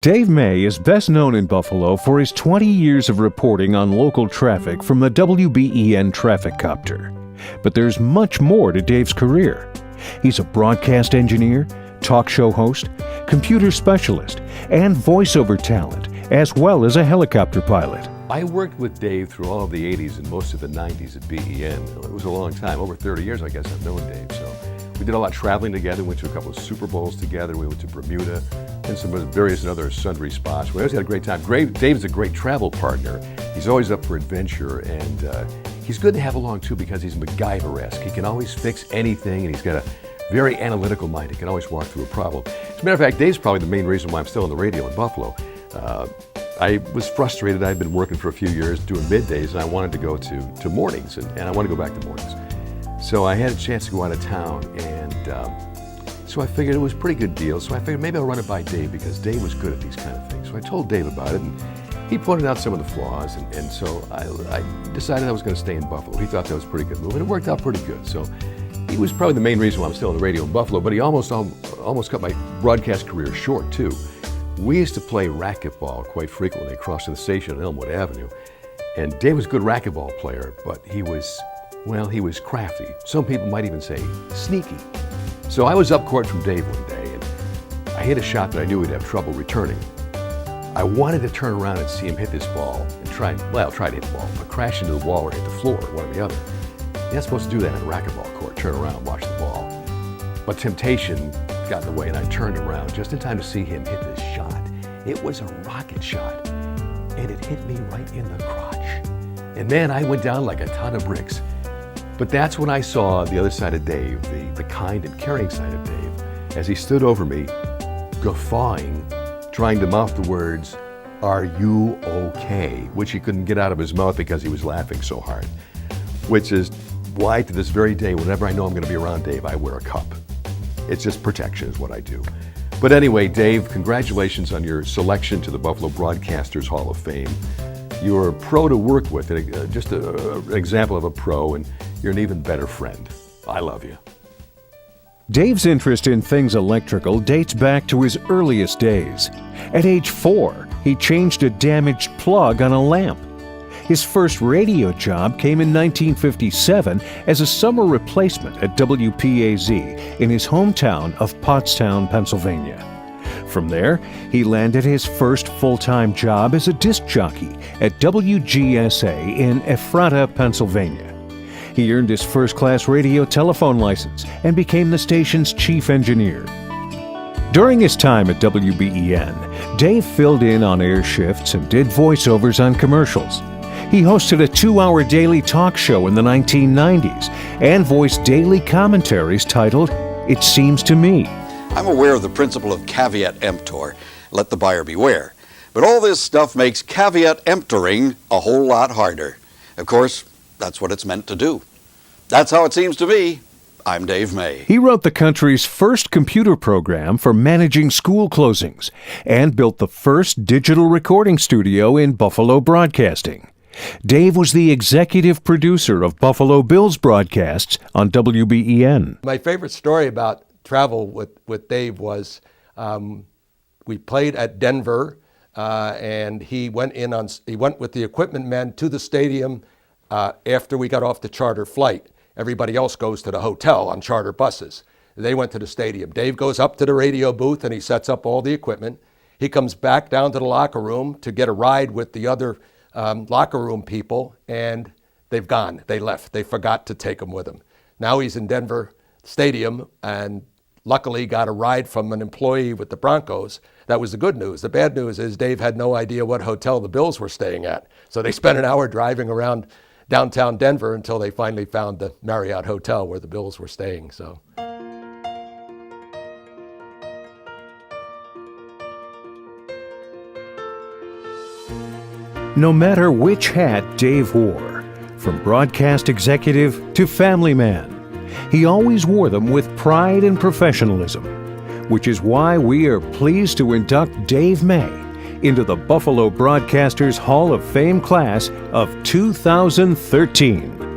Dave May is best known in Buffalo for his 20 years of reporting on local traffic from the WBEN traffic copter. But there's much more to Dave's career. He's a broadcast engineer, talk show host, computer specialist, and voiceover talent, as well as a helicopter pilot. I worked with Dave through all of the 80s and most of the 90s at BEN. It was a long time, over 30 years I guess I've known Dave. So we did a lot of traveling together, went to a couple of Super Bowls together, we went to Bermuda, and some various other sundry spots. We always had a great time. Dave's a great travel partner. He's always up for adventure, and he's good to have along too because he's MacGyver-esque. He can always fix anything, and he's got a very analytical mind. He can always walk through a problem. As a matter of fact, Dave's probably the main reason why I'm still on the radio in Buffalo. I was frustrated. I'd been working for a few years doing middays, and I wanted to go to mornings, and I want to go back to mornings. So I had a chance to go out of town, and so I figured it was a pretty good deal. So I figured maybe I'll run it by Dave because Dave was good at these kind of things. So I told Dave about it, and he pointed out some of the flaws, and so I decided I was going to stay in Buffalo. He thought that was a pretty good move, and it worked out pretty good. So he was probably the main reason why I'm still on the radio in Buffalo, but he almost cut my broadcast career short too. We used to play racquetball quite frequently across the station on Elmwood Avenue, and Dave was a good racquetball player, but he was crafty. Some people might even say sneaky. So I was up court from Dave one day, and I hit a shot that I knew he'd have trouble returning. I wanted to turn around and see him hit this ball and try to hit the ball, but crash into the wall or hit the floor, one or the other. You're not supposed to do that in a racquetball court, turn around, watch the ball. But temptation got in the way, and I turned around just in time to see him hit this shot. It was a rocket shot, and it hit me right in the crotch. And man, I went down like a ton of bricks. But that's when I saw the other side of Dave, the kind and caring side of Dave, as he stood over me, guffawing, trying to mouth the words, "Are you okay?" which he couldn't get out of his mouth because he was laughing so hard. Which is why to this very day, whenever I know I'm going to be around Dave, I wear a cup. It's just protection is what I do. But anyway, Dave, congratulations on your selection to the Buffalo Broadcasters Hall of Fame. You're a pro to work with, just an example of a pro, and you're an even better friend. I love you. Dave's interest in things electrical dates back to his earliest days. At age 4, he changed a damaged plug on a lamp. His first radio job came in 1957 as a summer replacement at WPAZ in his hometown of Pottstown, Pennsylvania. From there, he landed his first full-time job as a disc jockey at WGSA in Ephrata, Pennsylvania. He earned his first-class radio telephone license and became the station's chief engineer. During his time at WBEN, Dave filled in on air shifts and did voiceovers on commercials. He hosted a 2-hour daily talk show in the 1990s and voiced daily commentaries titled, "It Seems to Me." I'm aware of the principle of caveat emptor, let the buyer beware. But all this stuff makes caveat emptoring a whole lot harder. Of course, that's what it's meant to do. That's how it seems to me. I'm Dave May. He wrote the country's first computer program for managing school closings and built the first digital recording studio in Buffalo broadcasting. Dave was the executive producer of Buffalo Bills broadcasts on WBEN. My favorite story about travel with Dave was we played at Denver, and he went with the equipment men to the stadium after we got off the charter flight. Everybody else goes to the hotel on charter buses. They went to the stadium. Dave goes up to the radio booth and he sets up all the equipment. He comes back down to the locker room to get a ride with the other locker room people, and they've gone. They left. They forgot to take him with them. Now he's in Denver Stadium and luckily got a ride from an employee with the Broncos. That was the good news. The bad news is Dave had no idea what hotel the Bills were staying at. So they spent an hour driving around downtown Denver until they finally found the Marriott Hotel where the Bills were staying. So. No matter which hat Dave wore, from broadcast executive to family man, he always wore them with pride and professionalism, which is why we are pleased to induct Dave May into the Buffalo Broadcasters Hall of Fame class of 2013.